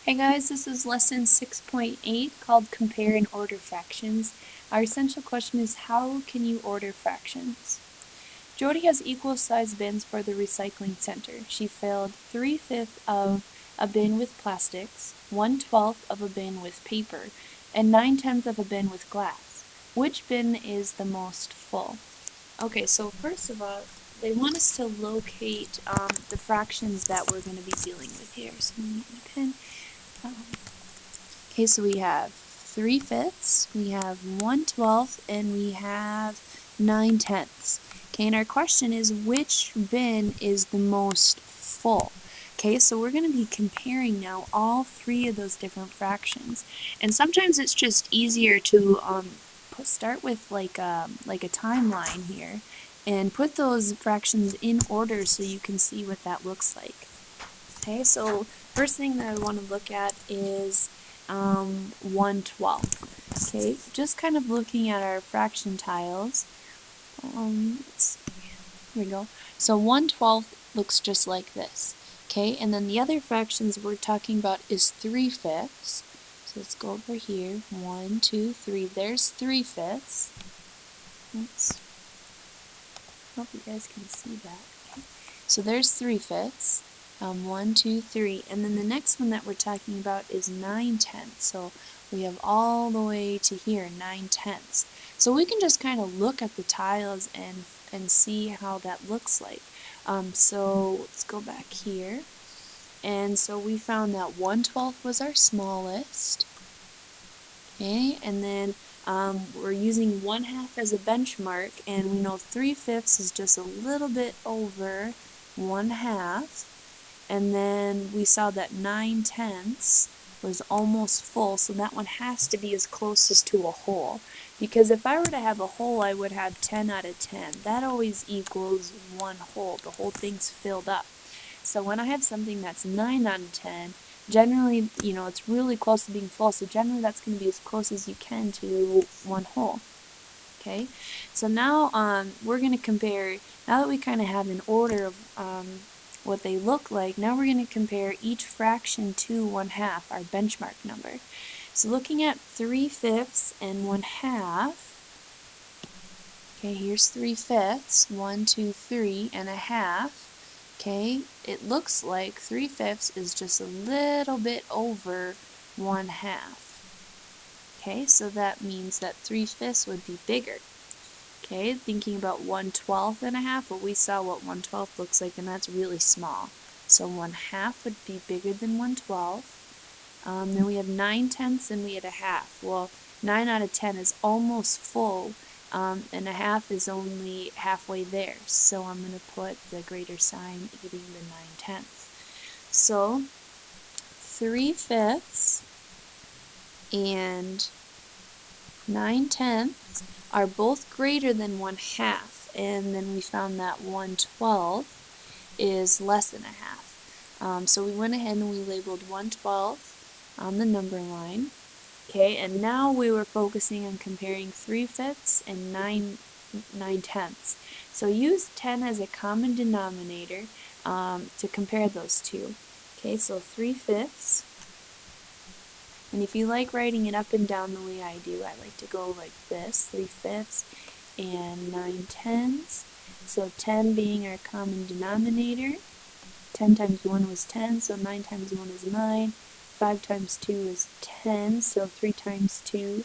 Hey guys, this is lesson 6.8 called Compare and Order Fractions. Our essential question is, how can you order fractions? Jody has equal size bins for the recycling center. She filled 3/5 of a bin with plastics, 1/12 of a bin with paper, and 9/10 of a bin with glass. Which bin is the most full? Okay, so first of all, they want us to locate the fractions that we're going to be dealing with here. So I'm going to get my pen. Okay, so we have 3/5, we have 1/12, and we have 9/10. Okay, and our question is, which bin is the most full? Okay, so we're going to be comparing now all three of those different fractions. And sometimes it's just easier to start with like a timeline here and put those fractions in order so you can see what that looks like. Okay, so first thing that I want to look at is 1/12. Okay, just kind of looking at our fraction tiles. Let's see. Here we go. So 1/12 looks just like this. Okay, and then the other fractions we're talking about is 3/5. So let's go over here. 1, 2, 3. There's 3/5. Oops. Hope you guys can see that. Okay. So there's 3/5. 1, 2, 3. And then the next one that we're talking about is 9/10. So we have all the way to here, 9/10. So we can just kind of look at the tiles and see how that looks like. So let's go back here. And so we found that 1/12 was our smallest. Okay, and then we're using 1/2 as a benchmark, and we know 3/5 is just a little bit over 1/2. And then we saw that 9/10 was almost full, so that one has to be as closest to a whole. Because if I were to have a whole, I would have 10 out of 10. That always equals one whole. The whole thing's filled up. So when I have something that's 9 out of 10, generally, it's really close to being full, so generally that's going to be as close as you can to one whole. Okay, so now we're going to compare, now that we kind of have an order of what they look like, now we're going to compare each fraction to 1/2, our benchmark number. So looking at 3/5 and 1/2, okay, here's 3/5, 1, 2, 3 and a half. Okay, it looks like 3/5 is just a little bit over 1/2. Okay, so that means that 3/5 would be bigger. Okay, thinking about 1/12 and a half, well, we saw what 1/12 looks like, and that's really small. So 1/2 would be bigger than 1/12. Then we have 9/10 and we had a half. Well, 9 out of 10 is almost full, and a half is only halfway there. So I'm going to put the greater sign eating the 9/10. So 3/5 and 9/10 are both greater than 1/2, and then we found that 1/12 is less than a half. So we went ahead and we labeled 1/12 on the number line. Okay, and now we were focusing on comparing 3/5 and 9/10. So use 10 as a common denominator to compare those two. Okay, so 3/5. And if you like writing it up and down the way I do, I like to go like this, 3/5 and 9/10. So 10 being our common denominator. 10 times 1 was 10, so 9 times 1 is 9. 5 times 2 is 10, so 3 times 2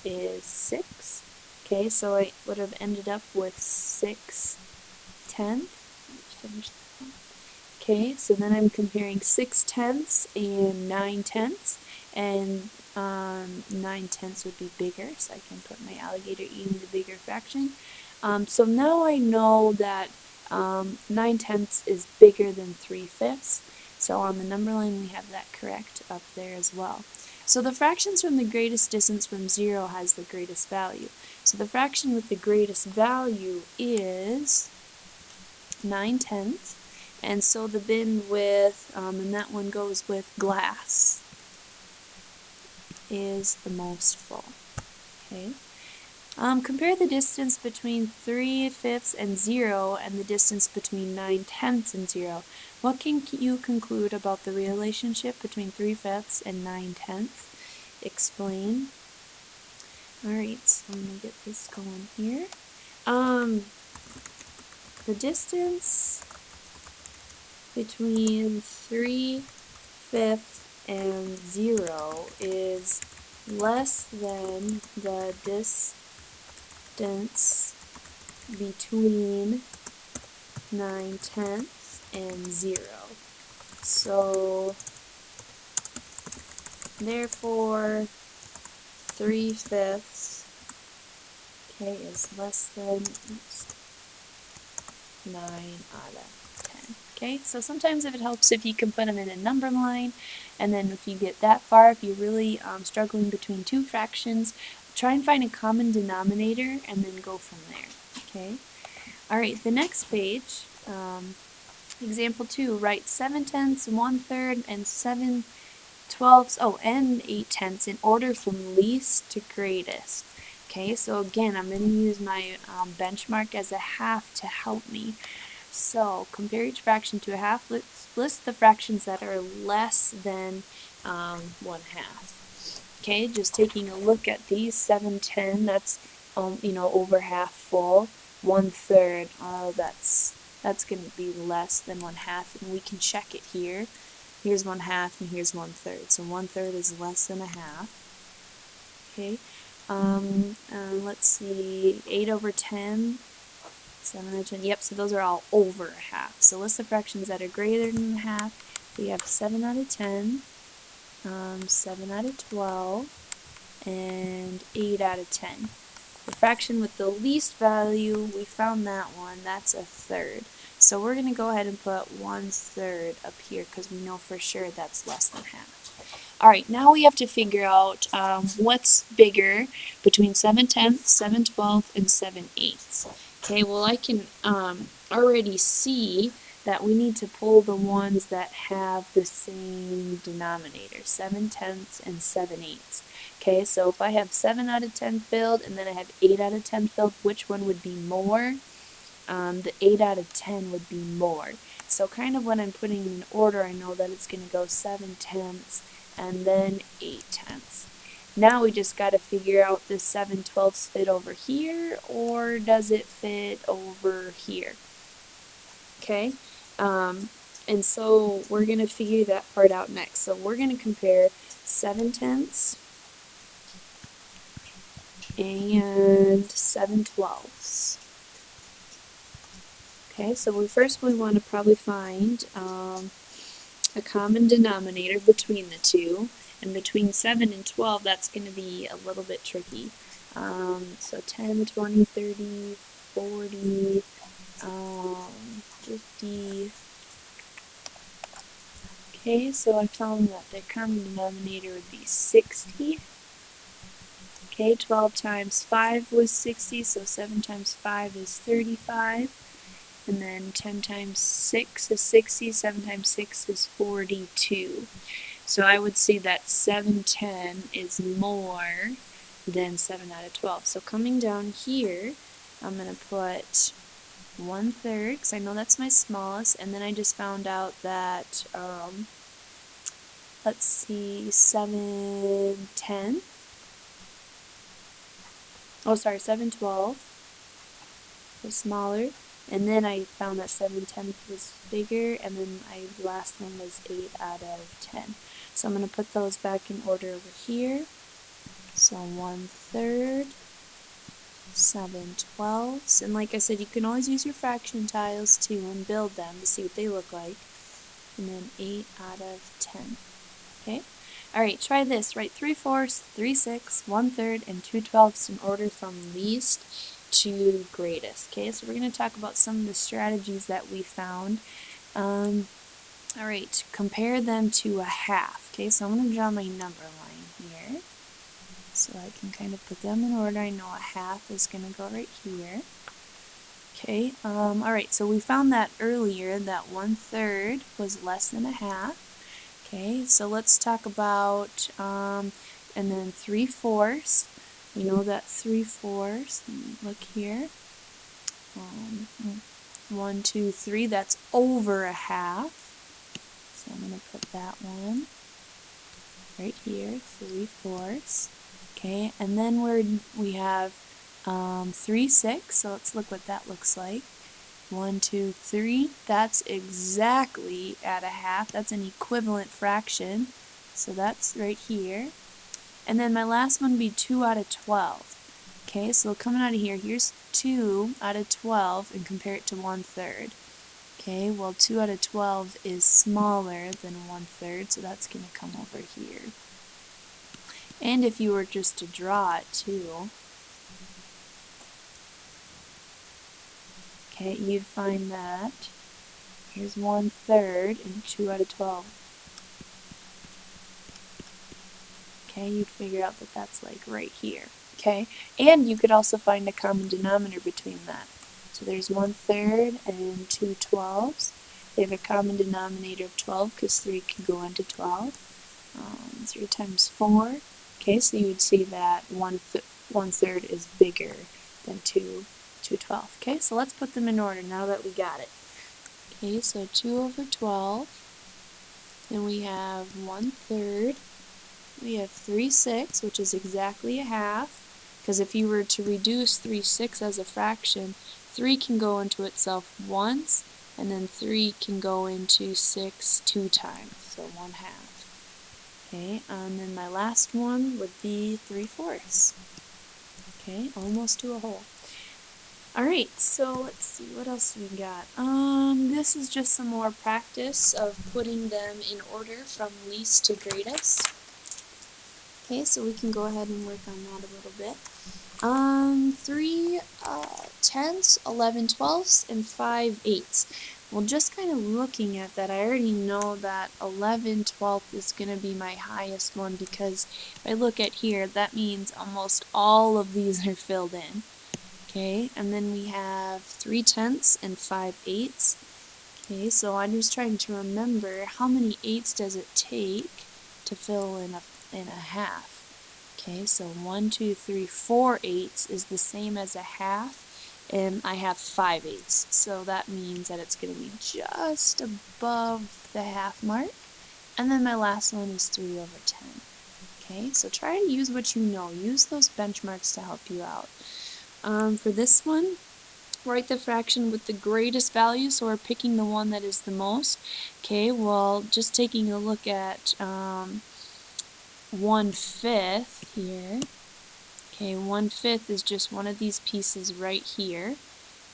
is 6. Okay, so I would have ended up with 6/10. Finish that one. Okay, so then I'm comparing 6/10 and 9/10, and 9/10 would be bigger, so I can put my alligator eating the bigger fraction. So now I know that 9/10 is bigger than 3/5. So on the number line we have that correct up there as well. So the fractions from the greatest distance from 0 has the greatest value. So the fraction with the greatest value is 9/10. And so the bin with, and that one goes with glass, is the most full. Okay. Compare the distance between 3/5 and 0 and the distance between 9/10 and 0. What can you conclude about the relationship between 3/5 and 9/10? Explain. Alright, so I'm going to get this going here. The distance between 3/5 and 0 is less than the distance between 9/10 and 0. So, therefore, 3/5 is less than 9/10. Okay, so sometimes if it helps if you can put them in a number line, and then if you get that far, if you're really struggling between two fractions, try and find a common denominator and then go from there. Okay. All right, the next page, example 2, write 7/10, 1/3, and 7/12, and 8/10 in order from least to greatest. Okay, so again, I'm going to use my benchmark as a half to help me. So, compare each fraction to a half. Let's list the fractions that are less than 1/2. Okay, just taking a look at these, 7/10, that's over half full. 1/3, that's going to be less than 1/2, and we can check it here. Here's 1/2 and here's 1/3, so 1/3 is less than a half. Okay, let's see, 8/10. 7/10, yep, so those are all over a half. So list the fractions that are greater than half. We have 7/10, 7/12, and 8/10. The fraction with the least value, we found that one, that's 1/3. So we're going to go ahead and put 1/3 up here because we know for sure that's less than half. Alright, now we have to figure out what's bigger between 7/10, 7/12, and 7/8. Okay, well I can already see that we need to pull the ones that have the same denominator, 7/10 and 7/8. Okay, so if I have 7/10 filled and then I have 8/10 filled, which one would be more? The 8/10 would be more. So kind of when I'm putting in order, I know that it's going to go 7/10 and then 8/10. Now we just got to figure out does 7/12 fit over here or does it fit over here? Okay, and so we're going to figure that part out next. So we're going to compare 7/10 and 7/12. Okay, so we want to probably find a common denominator between the two, and between 7 and 12 that's going to be a little bit tricky. So 10, 20, 30, 40, 50. Okay, so I found that the common denominator would be 60. Okay, 12 times 5 was 60, so 7 times 5 is 35. And then 10 times 6 is 60, 7 times 6 is 42. So I would say that 7/10 is more than 7/12. So coming down here, I'm going to put 1/3, because I know that's my smallest, and then I just found out that, let's see, 7/10. Oh, sorry, 7/12 was smaller. And then I found that 7/10 was bigger, and then the last one was 8/10. So I'm going to put those back in order over here. So 1/3, 7/12, and like I said, you can always use your fraction tiles too and build them to see what they look like. And then 8/10. Okay? Alright, try this. Write 3/4, 3/6, 1/3, and 2/12 in order from least to greatest. Okay, so we're going to talk about some of the strategies that we found. Alright, compare them to a half. Okay, so I'm going to draw my number line here, so I can kind of put them in order. I know a half is going to go right here. Okay, alright, so we found that earlier that 1/3 was less than a half. Okay, so let's talk about, and then 3/4. We know that 3/4, look here, 1, 2, 3, that's over a half. So I'm going to put that one right here, 3/4. Okay, and then we have 3/6, so let's look what that looks like. 1, 2, 3, that's exactly at a half. That's an equivalent fraction, so that's right here. And then my last one would be 2 out of 12. Okay, so coming out of here, here's 2 out of 12 and compare it to 1/3. Okay, well 2 out of 12 is smaller than 1/3, so that's going to come over here. And if you were just to draw it too, okay, you'd find that here's 1/3 and 2 out of 12. Okay, you'd figure out that that's like right here. Okay, and you could also find a common denominator between that. So there's 1/3 and 2/12. They have a common denominator of 12 because 3 can go into 12. 3 times 4. Okay, so you would see that 1/3 is bigger than 2/12. Okay, so let's put them in order now that we got it. Okay, so 2/12. Then we have 1/3. We have 3/6, which is exactly a half, because if you were to reduce 3/6 as a fraction, 3 can go into itself once, and then 3 can go into 6 2 times, so 1/2. Okay, and then my last one would be 3/4. Okay, almost to a whole. Alright, so let's see, what else we got? This is just some more practice of putting them in order from least to greatest. Okay, so we can go ahead and work on that a little bit. 3 tenths, 11 twelfths, and 5 eighths. Well, just kind of looking at that, I already know that 11 twelfths is going to be my highest one, because if I look at here, that means almost all of these are filled in. Okay, and then we have 3 tenths and 5 eighths. Okay, so I'm just trying to remember how many eighths does it take to fill in a half. Okay, so 1, 2, 3, 4 eighths is the same as a half, and I have 5 eighths. So that means that it's going to be just above the half mark. And then my last one is 3/10. Okay, so try to use what you know. Use those benchmarks to help you out. For this one, write the fraction with the greatest value, so we're picking the one that is the most. Okay, well, just taking a look at 1/5 here. Okay, 1/5 is just one of these pieces right here,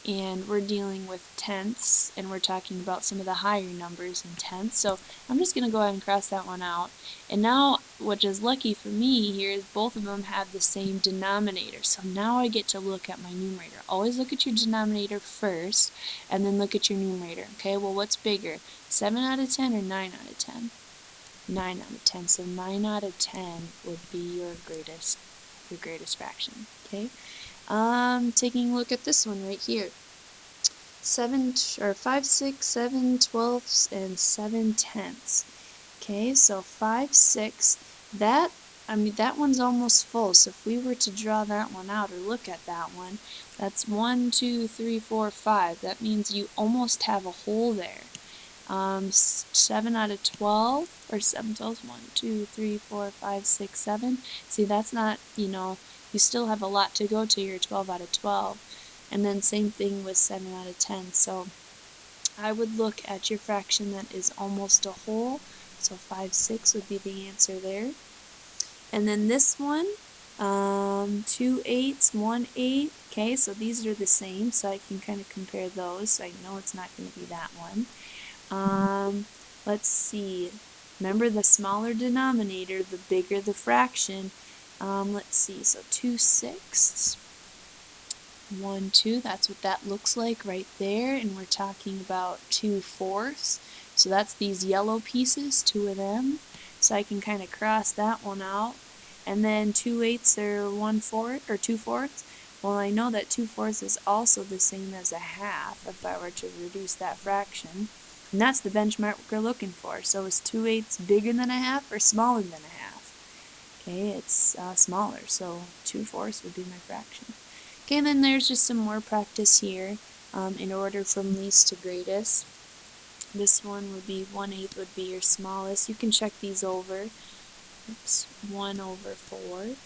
and we're dealing with tenths, and we're talking about some of the higher numbers in tenths, so I'm just going to go ahead and cross that one out. And now, what is lucky for me here is both of them have the same denominator, so now I get to look at my numerator. Always look at your denominator first, and then look at your numerator. Okay, well, what's bigger, 7 out of 10 or 9 out of 10? 9 out of 10, so 9 out of 10 would be your greatest fraction. Okay, taking a look at this one right here. 5, 6, 7 twelfths, and 7 tenths. Okay, so 5, 6, that one's almost full, so if we were to draw that one out or look at that one, that's 1, 2, 3, 4, 5. That means you almost have a hole there. 7 out of 12, or 7 twelfths, 1, 2, 3, 4, 5, 6, 7. See, that's not, you still have a lot to go to your 12 out of 12. And then same thing with 7 out of 10. So I would look at your fraction that is almost a whole. So 5, 6 would be the answer there. And then this one, 2 eighths, 1 eighth. Okay, so these are the same, so I can kind of compare those. So I know it's not going to be that one. Let's see. Remember, the smaller denominator, the bigger the fraction. Let's see, so 2/6, 1, 2, that's what that looks like right there, and we're talking about 2/4. So that's these yellow pieces, 2 of them. So I can kind of cross that one out. And then 2 eighths or 1/4, or 2/4. Well, I know that 2/4 is also the same as a half if I were to reduce that fraction. And that's the benchmark we're looking for. So is 2 eighths bigger than a half or smaller than a half? Okay, it's smaller, so 2/4 would be my fraction. Okay, and then there's just some more practice here in order from least to greatest. this one would be 1/8 would be your smallest. You can check these over. Oops, 1/4,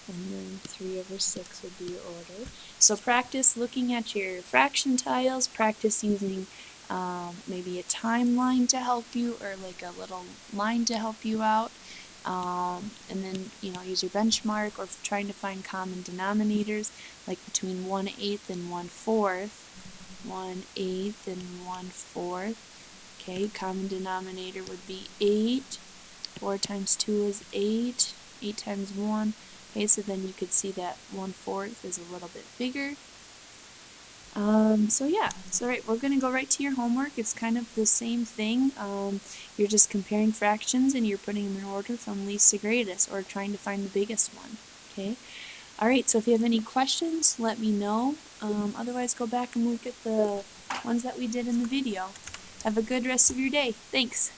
and then 3/6 would be your order. So practice looking at your fraction tiles, practice using maybe a timeline to help you, or like a little line to help you out. And then, use your benchmark, or trying to find common denominators, like between 1/8 and 1/4. 1/8 and 1/4. Okay, common denominator would be 8. 4 times 2 is 8. 8 times 1. Okay, so then you could see that 1/4 is a little bit bigger. So yeah, so right, we're going to go right to your homework. It's kind of the same thing. You're just comparing fractions and you're putting them in order from least to greatest, or trying to find the biggest one. Okay. Alright, so if you have any questions, let me know. Otherwise, go back and look at the ones that we did in the video. Have a good rest of your day. Thanks.